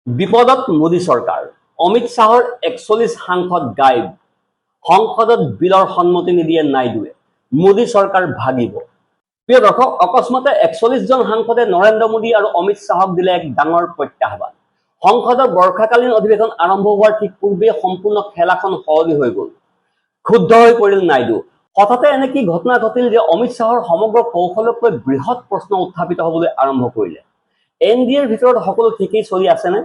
বিপদত মোদী চৰকাৰ, অমিত শ্বাহৰ ৪১ সাংসদ গায়ব, সংসদত বিলৰ সন্মতি নিদিয়ে নাইডুৱে, মোদী চৰকাৰ ভাগিব। প্ৰিয় দৰ্শক, অকস্মাতে ৪১ জন সাংসদে নৰেন্দ্ৰ মোদী আৰু অমিত শ্বাহক দিলে এক ডাঙৰ প্ৰত্যাহ্বান। সংসদৰ বৰ্ষাকালীন অধিৱেশন আৰম্ভ হোৱাৰ ঠিক পূৰ্বেই সম্পূৰ্ণ খেলাখন সলনি হৈ গ'ল। ক্ষুব্ধ হৈ পৰিল নাইডু। হঠাতে এনে কি ঘটনা ঘটিল যে অমিত শ্বাহৰ সমগ্ৰ কৌশলক লৈ বৃহৎ প্ৰশ্ন উত্থাপিত হ'বলৈ আৰম্ভ কৰিলে। NDAৰ ভিতৰত সকলো ঠিকেই চলি আছেনে?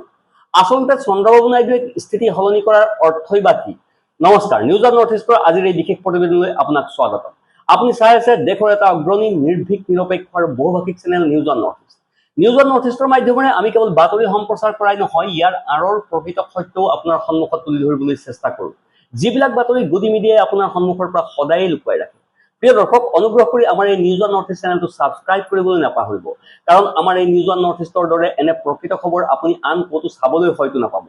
আচলতে চন্দ্ৰবাবু নাইডুৱে স্থিতি সলনি কৰাৰ অৰ্থই বা কি? নমস্কাৰ, নিউজ অন নৰ্থ ইষ্টৰ আজিৰ এই বিশেষ প্ৰতিবেদনলৈ আপোনাক স্বাগতম। আপুনি চাই আছে দেশৰ এটা অগ্ৰণী নিৰ্ভীক নিৰপেক্ষ আৰু বহুভাষিক channel News On North East. News On North ইষ্টৰ মাধ্যমেৰে আমি কেৱল বাতৰি সম্প্ৰচাৰ কৰাই নহয়, ইয়াৰ আঁৰৰ প্ৰকৃত সত্যও আপোনাৰ সন্মুখত তুলি ধৰিবলৈ চেষ্টা কৰোঁ, যিবিলাক বাতৰি গদি মিডিয়াই আপোনাৰ সন্মুখৰ পৰা সদায় লুকুৱাই ৰাখে। প্ৰিয় দৰ্শক, অনুগ্ৰহ কৰি আমাৰ এই নিউজ অন নৰ্থ ইষ্ট চেনেলটো ছাবস্ক্ৰাইব কৰিবলৈ নাপাহৰিব, কাৰণ আমাৰ এই নিউজ অন নৰ্থ ইষ্টৰ দৰে এনে প্ৰকৃত খবৰ আপুনি আন ক'তো চাবলৈ হয়তো নাপাব।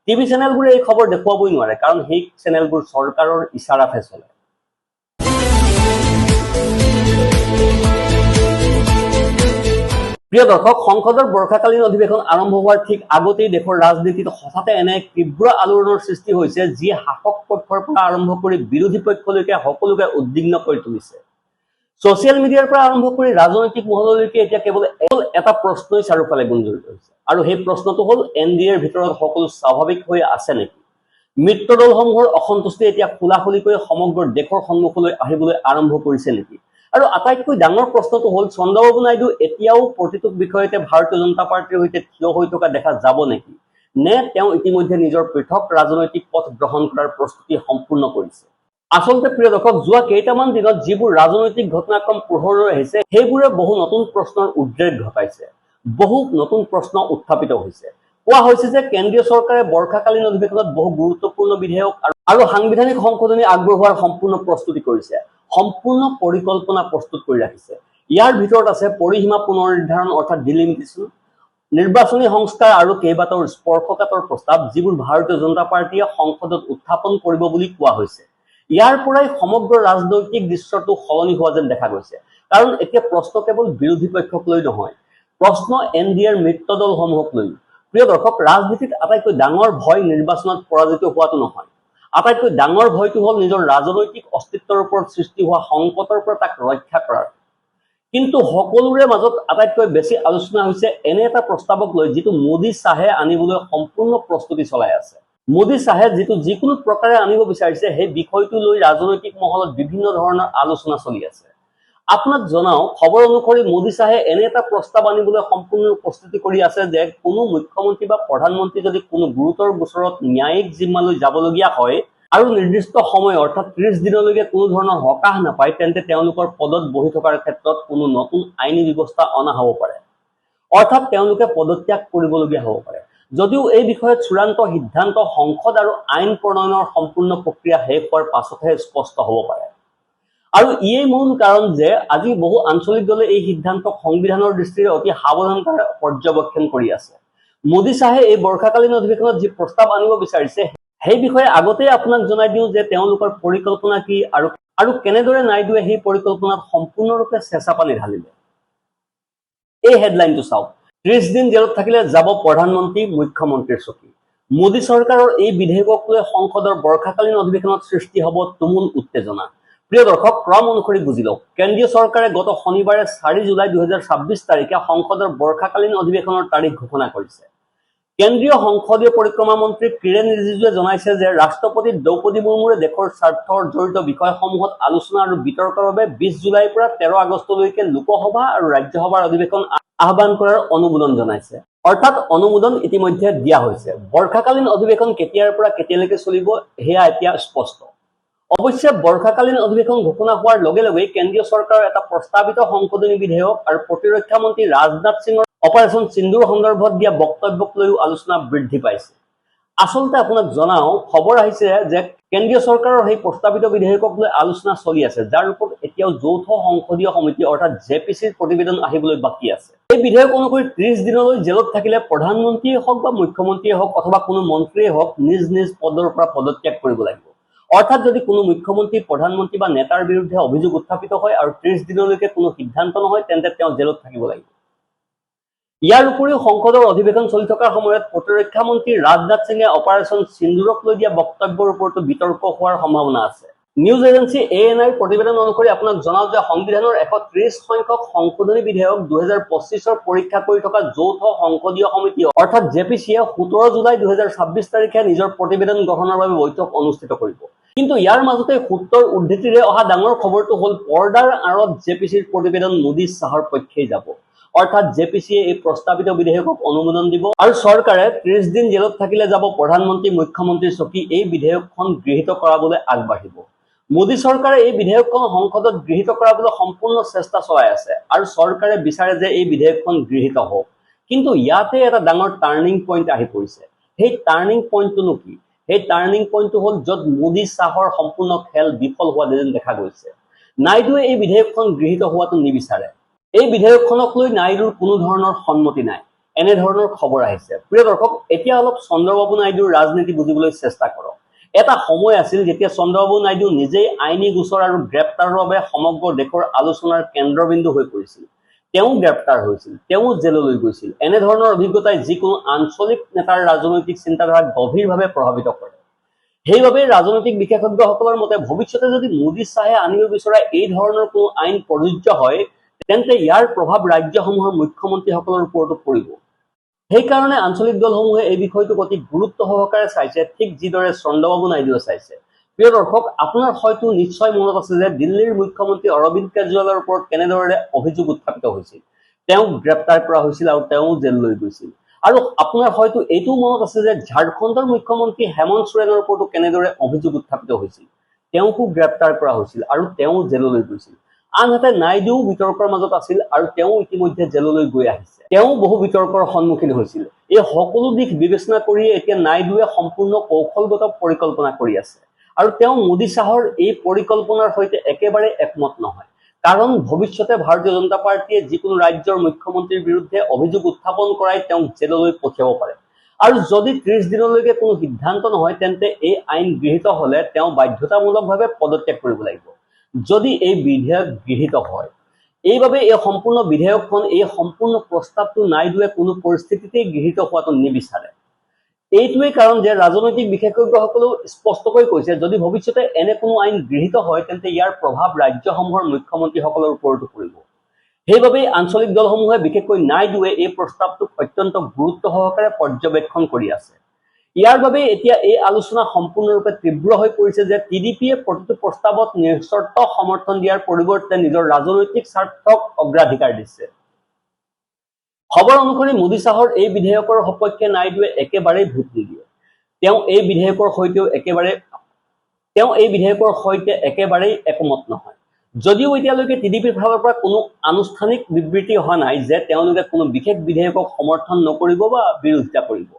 টিভি চেনেলবোৰে এই খবৰ দেখুৱাবই নোৱাৰে, কাৰণ সেই চেনেলবোৰ চৰকাৰৰ ইচাৰাতহে চলে। প্ৰিয় দৰ্শক, সংসদৰ বৰ্ষাকালীন অধিৱেশন আৰম্ভ হোৱাৰ ঠিক আগতেই দেশৰ ৰাজনীতিত হঠাতে এনে তীব্ৰ আলোড়নৰ সৃষ্টি হৈছে, যি শাসক পক্ষৰ পৰা আৰম্ভ কৰি বিৰোধী পক্ষলৈকে সকলোকে উদ্বিগ্ন কৰি তুলিছে। ছচিয়েল মিডিয়াৰ পৰা আৰম্ভ কৰি ৰাজনৈতিক মহললৈকে এতিয়া কেৱল এটা প্ৰশ্নই চাৰিওফালে গুঞ্জৰিত হৈছে, আৰু সেই প্ৰশ্নটো হ'ল NDAৰ ভিতৰত সকলো স্বাভাৱিক হৈ আছে নেকি? মিত্ৰ দলসমূহৰ অসন্তুষ্টি এতিয়া খোলাখুলিকৈ সমগ্ৰ দেশৰ সন্মুখলৈ আহিবলৈ আৰম্ভ কৰিছে নেকি? আৰু আটাইতকৈ ডাঙৰ প্ৰশ্নটো হ'ল, চন্দ্ৰবাবু নাইডু এতিয়াও প্ৰতিটো বিষয়তে ভাৰতীয় জনতা পাৰ্টিৰ সৈতে থিয় হৈ থকা দেখা যাব নেকি? নে তেওঁ ইতিমধ্যে নিজৰ পৃথক ৰাজনৈতিক পথ গ্ৰহণ কৰাৰ প্ৰস্তুতি সম্পূৰ্ণ কৰিছে? আচলতে প্ৰিয় দৰ্শক, যোৱা কেইটামান দিনত যিবোৰ ৰাজনৈতিক ঘটনাক্ৰম পোহৰলৈ আহিছে, সেইবোৰে বহু নতুন প্ৰশ্নৰ উদ্ৰেক ঘটাইছে। বহু নতুন প্ৰশ্ন উত্থাপিত হৈছে। কোৱা হৈছে যে কেন্দ্ৰীয় চৰকাৰে বৰ্ষাকালীন অধিৱেশনত বহু গুৰুত্বপূৰ্ণ বিধেয়ক আৰু সাংবিধানিক সংশোধনী আগবঢ়োৱাৰ সম্পূৰ্ণ প্ৰস্তুতি কৰিছে, সম্পূৰ্ণ পৰিকল্পনা প্ৰস্তুত কৰি ৰাখিছে। ইয়াৰ ভিতৰত আছে পৰিসীমা পুনৰ্নিৰ্ধাৰণ অৰ্থাৎ ডিলিমিটেশ্যন, নিৰ্বাচনী সংস্কাৰ আৰু কেইবাটাও স্পৰ্শকাতৰ প্ৰস্তাৱ, যিবোৰ ভাৰতীয় জনতা পাৰ্টীয়ে সংসদত উত্থাপন কৰিব বুলি কোৱা হৈছে। ইয়াৰ পৰাই সমগ্ৰ ৰাজনৈতিক দৃশ্যটো সলনি হোৱা যেন দেখা গৈছে, কাৰণ এতিয়া প্ৰশ্ন কেৱল বিৰোধী পক্ষক লৈ নহয়, প্ৰশ্ন NDAৰ মিত্ৰ দলসমূহক লৈ। প্ৰিয় দৰ্শক, ৰাজনীতিত আটাইতকৈ ডাঙৰ ভয় নিৰ্বাচনত পৰাজিত হোৱাটো নহয়, আটাইতকৈ ডাঙৰ ভয়টো হ'ল নিজৰ ৰাজনৈতিক অস্তিত্বৰ ওপৰত সৃষ্টি হোৱা সংকটৰ পৰা তাক ৰক্ষা কৰাৰ। কিন্তু সকলোৰে মাজত আটাইতকৈ বেছি আলোচনা হৈছে এনে এটা প্ৰস্তাৱক লৈ, যিটো মোদী শ্বাহে আনিবলৈ সম্পূৰ্ণ প্ৰস্তুতি চলাই আছে। মোদী শ্বাহে যিকোনো প্ৰকাৰে আনিব বিচাৰিছে, সেই বিষয়টো লৈ ৰাজনৈতিক মহলত বিভিন্ন ধৰণৰ আলোচনা চলি আছে। আপোনাক জনাও, খবৰ অনুসৰি মোদী শ্বাহে এনে এটা প্ৰস্তাৱ আনিবলৈ সম্পূৰ্ণ প্ৰস্তুতি কৰি আছে যে কোনো মুখ্যমন্ত্ৰী বা প্ৰধানমন্ত্ৰী যদি কোনো গুৰুতৰ গোচৰত ন্যায়িক জিম্মালৈ যাবলগীয়া হয় আৰু নিৰ্দিষ্ট সময় অৰ্থাৎ 30 দিনলৈকে কোনো ধৰণৰ সকাহ নাপায়, তেন্তে তেওঁলোকৰ পদত বহি থকাৰ ক্ষেত্ৰত কোনো নতুন আইনী ব্যৱস্থা অনা হ'ব পাৰে, অৰ্থাৎ তেওঁলোকে পদত্যাগ কৰিবলগীয়া হ'ব পাৰে। যদিও এই বিষয়ত চূড়ান্ত সিদ্ধান্ত সংসদ আৰু আইন প্ৰণয়নৰ সম্পূৰ্ণ প্ৰক্ৰিয়া শেষ হোৱাৰ পাছতহে স্পষ্ট হ'ব পাৰে। আৰু ইয়েই মূল কাৰণ যে আজি বহু আঞ্চলিক দলে এই সিদ্ধান্তক সংবিধানৰ দৃষ্টিৰে অতি সাৱধানতাৰে পৰ্যবেক্ষণ কৰি আছে। মোদী শ্বাহে এই বৰ্ষাকালীন অধিৱেশনত যি প্ৰস্তাৱ আনিব বিচাৰিছে, সেই বিষয়ে আগতেই আপোনাক জনাই দিওঁ যে তেওঁলোকৰ পৰিকল্পনা কি আৰু কেনেদৰে নাইডুৱে সেই পৰিকল্পনাত সম্পূৰ্ণৰূপে চেঁচা পানী ঢালিলে। এই হেডলাইনটো চাওক, 30 দিন জেলত থাকিলে যাব প্ৰধানমন্ত্ৰী মুখ্যমন্ত্ৰীৰ চকী। মোদী চৰকাৰৰ এই বিধেয়কক লৈ সংসদৰ বৰ্ষাকালীন অধিৱেশনত সৃষ্টি হ'ব তুমুল উত্তেজনা। প্ৰিয় দৰ্শক, ক্ৰম অনুসৰি বুজি লওক। কেন্দ্ৰীয় চৰকাৰে গত শনিবাৰে 4 জুলাই 2026 তাৰিখে সংসদৰ বৰ্ষাকালীন অধিৱেশনৰ তাৰিখ ঘোষণা কৰিছে। কেন্দ্ৰীয় সংসদীয় পৰিক্ৰমা মন্ত্ৰী কিৰেণ ৰিজিজুৱে জনাইছে যে ৰাষ্ট্ৰপতি দ্ৰৌপদী মুৰ্মুৱে দেশৰ স্বাৰ্থৰ জড়িত বিষয়সমূহত আলোচনা আৰু বিতৰ্কৰ বাবে 20 জুলাইৰ পৰা 13 আগষ্টলৈকে লোকসভা আৰু ৰাজ্যসভাৰ অধিৱেশন আহ্বান কৰাৰ অনুমোদন জনাইছে। অৰ্থাৎ অনুমোদন ইতিমধ্যে দিয়া হৈছে। বৰ্ষাকালীন অধিৱেশন কেতিয়াৰ পৰা কেতিয়ালৈকে চলিব সেয়া এতিয়া স্পষ্ট। অৱশ্যে বৰ্ষাকালীন অধিৱেশন ঘোষণা হোৱাৰ লগে লগেই কেন্দ্ৰীয় চৰকাৰৰ এটা প্ৰস্তাৱিত সংশোধনী বিধেয়ক আৰু প্ৰতিৰক্ষা মন্ত্ৰী ৰাজনাথ সিঙৰ অপাৰেচন সিন্দুৰ সন্দৰ্ভত দিয়া বক্তব্যক লৈও আলোচনা বৃদ্ধি পাইছে। আচলতে আপোনাক জনাও, খবৰ আহিছে যে কেন্দ্ৰীয় চৰকাৰৰ সেই প্ৰস্তাৱিত বিধেয়কক লৈ আলোচনা চলি আছে, যাৰ ওপৰত এতিয়াও যৌথ সংসদীয় সমিতি অৰ্থাৎ JPCৰ প্ৰতিবেদন আহিবলৈ বাকী আছে। এই বিধেয়ক অনুসৰি 30 দিনলৈ জেলত থাকিলে প্ৰধানমন্ত্ৰীয়ে হওক বা মুখ্যমন্ত্ৰীয়ে হওক অথবা কোনো মন্ত্ৰীয়ে হওক নিজ নিজ পদৰ পৰা পদত্যাগ কৰিব লাগিব। অৰ্থাৎ যদি কোনো মুখ্যমন্ত্ৰী, প্ৰধানমন্ত্ৰী বা নেতাৰ বিৰুদ্ধে অভিযোগ উত্থাপিত হয় আৰু 30 দিনলৈকে কোনো সিদ্ধান্ত নহয়, তেন্তে তেওঁ জেলত থাকিব লাগিব। ইয়াৰ উপৰিও সংসদৰ অধিৱেশন চলি থকাৰ সময়ত প্ৰতিৰক্ষা মন্ত্ৰী ৰাজনাথ সিঙে অপাৰেশ্যন সিন্দুৰক লৈ দিয়া বক্তব্যৰ ওপৰতো বিতৰ্ক হোৱাৰ সম্ভাৱনা আছে। নিউজ এজেন্সি ANIৰ প্ৰতিবেদন অনুসৰি আপোনাক জনাও যে সংবিধানৰ 130 সংখ্যক সংশোধনী বিধেয়ক 2025ৰ পৰীক্ষা কৰি থকা যৌথ সংসদীয় সমিতি অৰ্থাৎ JPCয়ে 17 জুলাই 2026 তাৰিখে নিজৰ প্ৰতিবেদন গ্ৰহণৰ বাবে বৈঠক অনুষ্ঠিত কৰিব। কিন্তু ইয়াৰ মাজতে সূত্ৰৰ উদ্ধৃতিৰে অহা ডাঙৰ খবৰটো হ'ল পৰ্দাৰ আঁৰত JPCৰ প্ৰতিবেদন মোদী শ্বাহৰ পক্ষেই যাব। অৰ্থাৎ JPCয়ে এই প্ৰস্তাৱিত বিধেয়কক অনুমোদন দিব আৰু চৰকাৰে 30 দিন জেলত থাকিলে যাব প্ৰধানমন্ত্ৰী মুখ্যমন্ত্ৰীৰ চকী এই বিধেয়কখন গৃহীত কৰাবলৈ আগবাঢ়িব। মোদী চৰকাৰে এই বিধেয়কখন সংসদত গৃহীত কৰাবলৈ সম্পূৰ্ণ চেষ্টা চলাই আছে আৰু চৰকাৰে বিচাৰে যে এই বিধেয়কখন গৃহীত হওক। কিন্তু ইয়াতে এটা ডাঙৰ টাৰ্নিং পইণ্ট আহি পৰিছে। সেই টাৰ্নিং পইণ্টটো কি? সেই টাৰ্নিং পইণ্টটো হ'ল য'ত মোদী শ্বাহৰ সম্পূৰ্ণ খেল বিফল হোৱা যেন দেখা গৈছে। নাইডুৱে এই বিধেয়কখন গৃহীত হোৱাটো নিবিচাৰে। এই বিধেয়কখনক লৈ নাইডুৰ কোনো ধৰণৰ সন্মতি নাই, এনেধৰণৰ খবৰ আহিছে। প্ৰিয় দৰ্শক, এতিয়া অলপ চন্দ্ৰবাবু নাইডুৰ ৰাজনীতি বুজিবলৈ চেষ্টা কৰক। এটা সময় আছিল যেতিয়া চন্দ্ৰবাবু নাইডু নিজেই আইনী গোচৰ আৰু গ্ৰেপ্তাৰৰ বাবে সমগ্ৰ দেশৰ আলোচনাৰ কেন্দ্ৰবিন্দু হৈ পৰিছিল। তেওঁ গ্ৰেপ্তাৰ হৈছিল, তেওঁ জেললৈ গৈছিল। এনেধৰণৰ অভিজ্ঞতাই যিকোনো আঞ্চলিক নেতাৰ ৰাজনৈতিক চিন্তাধাৰাক গভীৰভাৱে প্ৰভাৱিত কৰে। সেইবাবে ৰাজনৈতিক বিশেষজ্ঞসকলৰ মতে ভৱিষ্যতে যদি মোদী শ্বাহে আনিব বিচৰা এই ধৰণৰ কোনো আইন প্ৰযোজ্য হয়, তেন্তে ইয়াৰ প্ৰভাৱ ৰাজ্যসমূহৰ মুখ্যমন্ত্ৰীসকলৰ ওপৰতো পৰিব। সেইকাৰণে আঞ্চলিক দলসমূহে এই বিষয়টোক অতি গুৰুত্ব সহকাৰে চাইছে, ঠিক যিদৰে চন্দ্ৰবাবু নাইডুৱে চাইছে। প্ৰিয় দৰ্শক, আপোনাৰ হয়তো নিশ্চয় মনত আছে যে দিল্লীৰ মুখ্যমন্ত্ৰী অৰবিন্দ কেজৰিৱালৰ ওপৰত কেনেদৰে অভিযোগ উত্থাপিত হৈছিল। তেওঁক গ্ৰেপ্তাৰ কৰা হৈছিল আৰু তেওঁ জেললৈ গৈছিল। আৰু আপোনাৰ হয়তো এইটোও মনত আছে যে ঝাৰখণ্ডৰ মুখ্যমন্ত্ৰী হেমন্ত সোৰেনৰ ওপৰতো কেনেদৰে অভিযোগ উত্থাপিত হৈছিল। তেওঁকো গ্ৰেপ্তাৰ কৰা হৈছিল আৰু তেওঁ জেললৈ গৈছিল। আনহাতে নাইডুও বিতৰ্কৰ মাজত আছিল আৰু তেওঁ ইতিমধ্যে জেললৈ গৈ আহিছে। তেওঁ বহু বিতৰ্কৰ সন্মুখীন হৈছিল। এই সকলো দিশ বিবেচনা কৰি এতিয়া নাইডুৱে সম্পূৰ্ণ কৌশলগত পৰিকল্পনা কৰি আছে আৰু তেওঁ মোদী শ্বাহৰ এই পৰিকল্পনাৰ সৈতে একেবাৰে একমত নহয়। কাৰণ ভৱিষ্যতে ভাৰতীয় জনতা পাৰ্টীয়ে যিকোনো ৰাজ্যৰ মুখ্যমন্ত্ৰীৰ বিৰুদ্ধে অভিযোগ উত্থাপন কৰাই তেওঁক জেললৈ পঠিয়াব পাৰে। আৰু যদি 30 দিনলৈকে কোনো সিদ্ধান্ত নহয়, তেন্তে এই আইন গৃহীত হ'লে তেওঁ বাধ্যতামূলকভাৱে পদত্যাগ কৰিব লাগিব, যদি এই বিধেয়ক গৃহীত হয়। এইবাবে এই সম্পূৰ্ণ বিধেয়কখন, এই সম্পূৰ্ণ প্ৰস্তাৱটো নাইডুৱে কোনো পৰিস্থিতিতেই গৃহীত হোৱাটো নিবিচাৰে। এইটোৱেই কাৰণ যে ৰাজনৈতিক বিশেষজ্ঞসকলেও স্পষ্টকৈ কৈছে, যদি ভৱিষ্যতে এনে কোনো আইন গৃহীত হয়, তেন্তে ইয়াৰ প্ৰভাৱ ৰাজ্যসমূহৰ মুখ্যমন্ত্ৰীসকলৰ ওপৰতো পৰিব। সেইবাবেই আঞ্চলিক দলসমূহে, বিশেষকৈ নাইডুৱে এই প্ৰস্তাৱটোক অত্যন্ত গুৰুত্ব সহকাৰে পৰ্যবেক্ষণ কৰি আছে। ইয়াৰ বাবে এতিয়া এই আলোচনা সম্পূৰ্ণৰূপে তীব্ৰ হৈ পৰিছে যে TDPয়ে প্ৰতিটো প্ৰস্তাৱত নিঃচৰ্ত সমৰ্থন দিয়াৰ পৰিৱৰ্তে নিজৰ ৰাজনৈতিক স্বাৰ্থক অগ্ৰাধিকাৰ দিছে। খবৰ অনুসৰি মোদী শ্বাহৰ এই বিধেয়কৰ সপক্ষে নাইডুৱে একেবাৰেই ভোট নিদিয়ে। তেওঁ এই বিধেয়কৰ সৈতে একেবাৰেই একমত নহয়। যদিও এতিয়ালৈকে TDPৰ ফালৰ পৰা কোনো আনুষ্ঠানিক বিবৃতি অহা নাই যে তেওঁলোকে কোনো বিশেষ বিধেয়কক সমৰ্থন নকৰিব বা বিৰোধিতা কৰিব।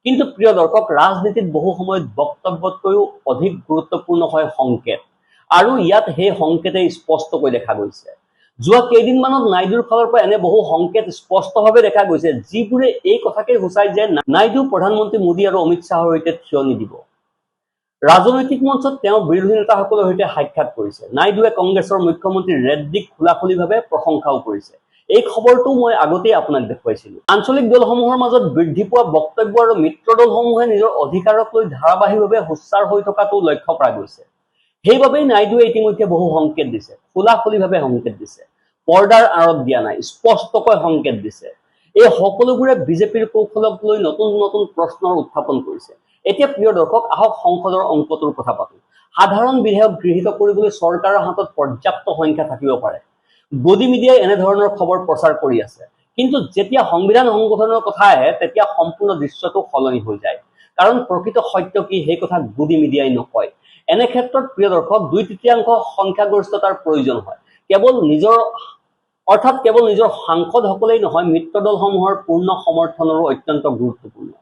কিন্তু প্ৰিয় দৰ্শক, ৰাজনীতিত বহু সময়ত বক্তব্যতকৈও অধিক গুৰুত্বপূৰ্ণ হয় সংকেত, আৰু ইয়াত সেই সংকেতেই স্পষ্টকৈ দেখা গৈছে। যোৱা কেইদিনমানত নাইডুৰ ফালৰ পৰা এনে বহু সংকেত স্পষ্টভাৱে দেখা গৈছে, যিবোৰে এই কথাকে সূচায় যে নাইডু প্ৰধানমন্ত্ৰী মোদী আৰু অমিত শ্বাহৰ সৈতে থিয় নিদিব। ৰাজনৈতিক মঞ্চত তেওঁ বিৰোধী নেতাসকলৰ সৈতে সাক্ষাৎ কৰিছে। নাইডুৱে কংগ্ৰেছৰ মুখ্যমন্ত্ৰী ৰেড্ডীক খোলাখুলিভাৱে প্ৰশংসাও কৰিছে। এই খবৰটো মই আগতেই আপোনাক দেখুৱাইছিলো। আঞ্চলিক দলসমূহৰ মাজত বৃদ্ধি পোৱা বক্তব্য আৰু মিত্ৰ দলসমূহে নিজৰ অধিকাৰক লৈ ধাৰাবাহিকভাৱে সোচ্চাৰ হৈ থকাটো লক্ষ্য কৰা গৈছে। সেইবাবেই নাইডুৱে ইতিমধ্যে বহু সংকেত দিছে, খোলাখুলিভাৱে সংকেত দিছে, পৰ্দাৰ আঁৰত দিয়া নাই, স্পষ্টকৈ সংকেত দিছে। এই সকলোবোৰে বিজেপিৰ কৌশলক লৈ নতুন নতুন প্ৰশ্নৰ উত্থাপন কৰিছে। এতিয়া প্ৰিয় দৰ্শক, আহক সংসদৰ অংকটোৰ কথা পাতো। সাধাৰণ বিধেয়ক গৃহীত কৰিবলৈ চৰকাৰৰ হাতত পৰ্যাপ্ত সংখ্যা থাকিব পাৰে। গদি মিডিয়াই এনেধৰণৰ খবৰ প্ৰচাৰ কৰি আছে। কিন্তু যেতিয়া সংবিধান সংশোধনৰ কথা আহে, তেতিয়া সম্পূৰ্ণ দৃশ্যটো সলনি হৈ যায়। কাৰণ প্ৰকৃত সত্য কি, সেই কথা গদি মিডিয়াই নকয়। এনে ক্ষেত্ৰত প্ৰিয় দৰ্শক, 2/3 সংখ্যাগৰিষ্ঠতাৰ প্ৰয়োজন হয়। কেৱল নিজৰ সাংসদসকলেই নহয়, মিত্ৰ দলসমূহৰ পূৰ্ণ সমৰ্থনৰো অত্যন্ত গুৰুত্বপূৰ্ণ।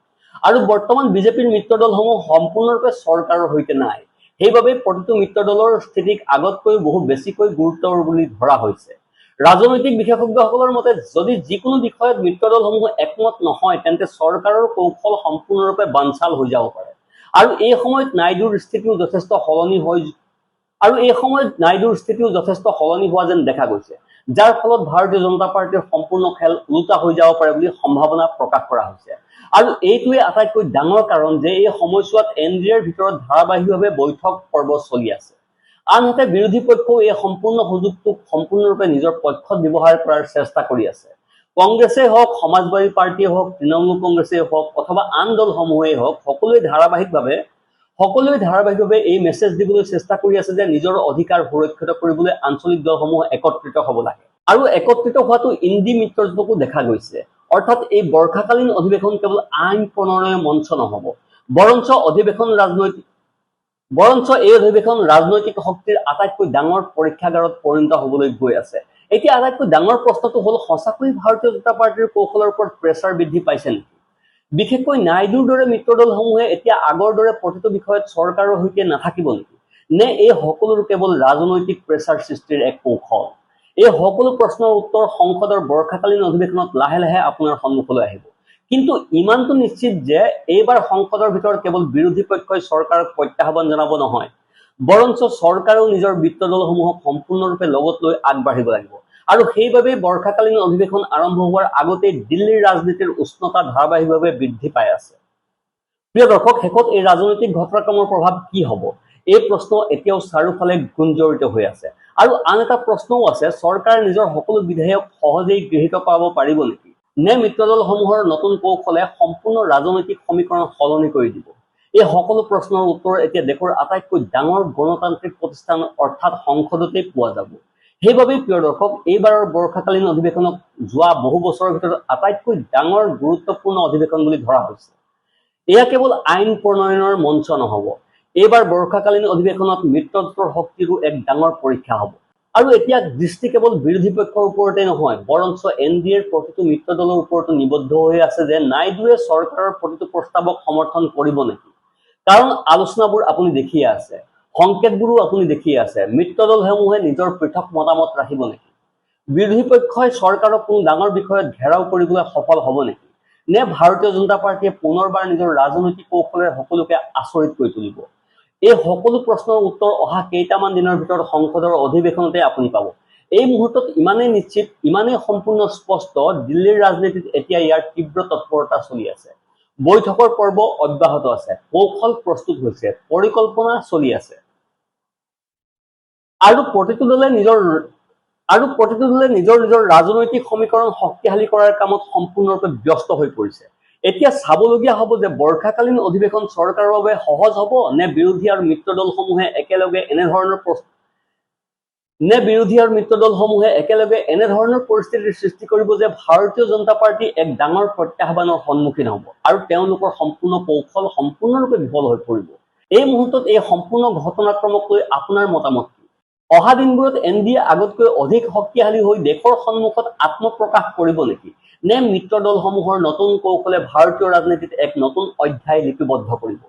আৰু বৰ্তমান বিজেপিৰ মিত্ৰ দলসমূহ সম্পূৰ্ণৰূপে চৰকাৰৰ সৈতে নাই। সেইবাবে প্ৰতিটো মিত্ৰ দলৰ স্থিতিক আগতকৈ বহু বেছিকৈ গুৰুত্বৰ বুলি ধৰা হৈছে। ৰাজনৈতিক বিশেষজ্ঞসকলৰ মতে, যদি যিকোনো বিষয়ত মিত্ৰ দলসমূহ একমত নহয়, তেন্তে চৰকাৰৰ কৌশল সম্পূৰ্ণৰূপে বানচাল হৈ যাব পাৰে। আৰু এই সময়ত নাইডুৰ স্থিতিও যথেষ্ট সলনি হোৱা যেন দেখা গৈছে। যাৰ ফলত ভাৰতীয় জনতা পাৰ্টিৰ সম্পূৰ্ণ খেল ওলোটা হৈ যাব পাৰে বুলি সম্ভাৱনা প্ৰকাশ কৰা হৈছে। আৰু এইটোৱে আটাইতকৈ ডাঙৰ কাৰণ যে এই সময়ছোৱাত NDAৰ ভিতৰত ধাৰাবাহিকভাৱে বৈঠক পৰ্ব চলি আছে। আনহাতে বিৰোধী পক্ষও এই সম্পূৰ্ণ সুযোগটোক সম্পূৰ্ণৰূপে নিজৰ পক্ষত ব্যৱহাৰ কৰাৰ চেষ্টা কৰি আছে। কংগ্ৰেছে হওক, সমাজবাদী পাৰ্টিয়ে হওক, তৃণমূল কংগ্ৰেছে হওক অথবা আন দলসমূহেই হওক, সকলোৱে ধাৰাবাহিকভাৱে এই মেছেজ দিবলৈ চেষ্টা কৰি আছে যে নিজৰ অধিকাৰ সুৰক্ষিত কৰিবলৈ আঞ্চলিক দলসমূহ একত্ৰিত হ'ব লাগে। আৰু একত্ৰিত হোৱাটো ইণ্ডি মিত্ৰজোঁটকো দেখা গৈছে। অৰ্থাৎ এই বৰ্ষাকালীন অধিৱেশন কেৱল আইন প্ৰণয়নৰ মঞ্চ নহ'ব, বৰঞ্চ এই অধিৱেশন ৰাজনৈতিক শক্তিৰ আটাইতকৈ ডাঙৰ পৰীক্ষাগাৰত পৰিণত হ'বলৈ গৈ আছে। এতিয়া আটাইতকৈ ডাঙৰ প্ৰশ্নটো হ'ল, সঁচাকৈ ভাৰতীয় জনতা পাৰ্টিৰ কৌশলৰ ওপৰত প্ৰেছাৰ বৃদ্ধি পাইছে নেকি? বিশেষকৈ নাইডুৰ দৰে মিত্ৰদলসমূহে এতিয়া আগৰ দৰে প্ৰতিটো বিষয়ত চৰকাৰৰ সৈতে নাথাকিব নেকি? নে এই সকলোবোৰ কেৱল ৰাজনৈতিক প্ৰেছাৰ সৃষ্টিৰ এক কৌশল? এই সকলো প্ৰশ্নৰ উত্তৰ সংসদৰ বৰ্ষাকালীন অধিৱেশনত লাহে লাহে আপোনাৰ সন্মুখলৈ আহিব। কিন্তু ইমানটো নিশ্চিত যে এইবাৰ সংসদৰ ভিতৰত কেৱল বিৰোধী পক্ষই চৰকাৰক প্ৰত্যাহ্বান জনাব নহয়, বৰঞ্চ চৰকাৰেও নিজৰ মিত্ৰদলসমূহক সম্পূৰ্ণৰূপে লগত লৈ আগবাঢ়িব লাগিব। আৰু সেইবাবেই বৰ্ষাকালীন অধিৱেশন আৰম্ভ হোৱাৰ আগতেই দিল্লীৰ ৰাজনীতিৰ উষ্ণতা ধাৰাবাহিকভাৱে বৃদ্ধি পাই আছে। প্ৰিয় দৰ্শক, শেষত এই ৰাজনৈতিক ঘটনাক্ৰমৰ প্ৰভাৱ কি হ'ব? এই প্ৰশ্ন এতিয়াও চাৰিওফালে গুঞ্জৰিত হৈ আছে। আৰু আন এটা প্ৰশ্নও আছে, চৰকাৰে নিজৰ সকলো বিধেয়ক সহজেই গৃহীত কৰাব পাৰিব নেকি? নে মিত্ৰদলসমূহৰ নতুন কৌশলে সম্পূৰ্ণ ৰাজনৈতিক সমীকৰণ সলনি কৰি দিব? এই সকলো প্ৰশ্নৰ উত্তৰ এতিয়া দেশৰ আটাইতকৈ ডাঙৰ গণতান্ত্ৰিক প্ৰতিষ্ঠান অৰ্থাৎ সংসদতেই পোৱা যাব। সেইবাবেই প্ৰিয় দৰ্শক, এইবাৰৰ বৰ্ষাকালীন অধিৱেশনক যোৱা বহু বছৰৰ ভিতৰত আটাইতকৈ ডাঙৰ গুৰুত্বপূৰ্ণ অধিৱেশন বুলি ধৰা হৈছে। এয়া কেৱল আইন প্ৰণয়নৰ মঞ্চ নহ'ব, এইবাৰ বৰ্ষাকালীন অধিৱেশনত মিত্ৰজোঁটৰ শক্তিৰো এক ডাঙৰ পৰীক্ষা হ'ব। আৰু এতিয়া দৃষ্টি কেৱল বিৰোধী পক্ষৰ ওপৰতে নহয়, বৰঞ্চ NDAৰ প্ৰতিটো মিত্ৰদলৰ ওপৰতো নিবদ্ধ হৈ আছে যে নাইডুৱে চৰকাৰৰ প্ৰতিটো প্ৰস্তাৱক সমৰ্থন কৰিব নেকি? কাৰণ আলোচনাবোৰ আপুনি দেখিয়ে আছে, সংকেতবোৰো আপুনি দেখিয়ে আছে। মিত্ৰদলসমূহে নিজৰ পৃথক মতামত ৰাখিব নেকি? বিৰোধী পক্ষই চৰকাৰক কোনো ডাঙৰ বিষয়ত ঘেৰাও কৰিবলৈ সফল হ'ব নেকি? নে ভাৰতীয় জনতা পাৰ্টিয়ে পুনৰবাৰ নিজৰ ৰাজনৈতিক কৌশলেৰে সকলোকে আচৰিত কৰি তুলিব? এই সকলো প্ৰশ্নৰ উত্তৰ অহা কেইটামান দিনৰ ভিতৰত সংসদৰ অধিৱেশনতে আপুনি পাব। এই মুহূৰ্তত ইমানেই নিশ্চিত, ইমানেই সম্পূৰ্ণ স্পষ্ট, দিল্লীৰ ৰাজনীতিত এতিয়া ইয়াৰ তীব্ৰ তৎপৰতা চলি আছে। বৈঠকৰ পৰ্ব অব্যাহত আছে, কৌশল প্ৰস্তুত হৈছে, পৰিকল্পনা চলি আছে। আৰু প্ৰতিটো দলে নিজৰ ৰাজনৈতিক সমীকৰণ শক্তিশালী কৰাৰ কামত সম্পূৰ্ণৰূপে ব্যস্ত হৈ পৰিছে। এতিয়া চাবলগীয়া হ'ব যে বৰ্ষাকালীন অধিৱেশন চৰকাৰৰ বাবে সহজ হ'ব, নে বিৰোধী আৰু মিত্ৰদলসমূহে একেলগে এনেধৰণৰ পৰিস্থিতিৰ সৃষ্টি কৰিব যে ভাৰতীয় জনতা পাৰ্টি এক ডাঙৰ প্ৰত্যাহ্বানৰ সন্মুখীন হ'ব আৰু তেওঁলোকৰ সম্পূৰ্ণ কৌশল সম্পূৰ্ণৰূপে বিফল হৈ পৰিব। এই মুহূৰ্তত এই সম্পূৰ্ণ ঘটনাক্ৰমক লৈ আপোনাৰ মতামত কি? অহা দিনবোৰত NDA আগতকৈ অধিক শক্তিশালী হৈ দেশৰ সন্মুখত আত্মপ্ৰকাশ কৰিব নেকি? নে মিত্ৰদলসমূহৰ নতুন কৌশলে ভাৰতীয় ৰাজনীতিত এক নতুন অধ্যায় লিপিবদ্ধ কৰিব?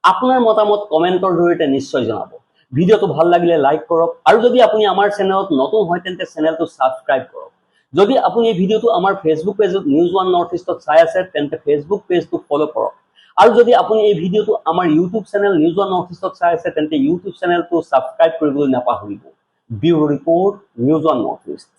আপোনাৰ মতামত কমেণ্টৰ জৰিয়তে নিশ্চয় জনাব। ভিডিঅ'টো ভাল লাগিলে লাইক কৰক, আৰু যদি আপুনি আমাৰ চেনেলত নতুন হয় তেন্তে চেনেলটো ছাবস্ক্ৰাইব কৰক। যদি আপুনি এই ভিডিঅ'টো আমাৰ ফেচবুক পেজত নিউজ ওৱান নৰ্থ ইষ্টত চাই আছে তেন্তে ফেচবুক পেজটো ফ'ল' কৰক। আৰু যদি আপুনি এই ভিডিঅ'টো আমাৰ YouTube channel News One North ইষ্টত চাই আছে তেন্তে ইউটিউব চেনেলটো ছাবস্ক্ৰাইব কৰিবলৈ নাপাহৰিব। Bureau report, News One North east.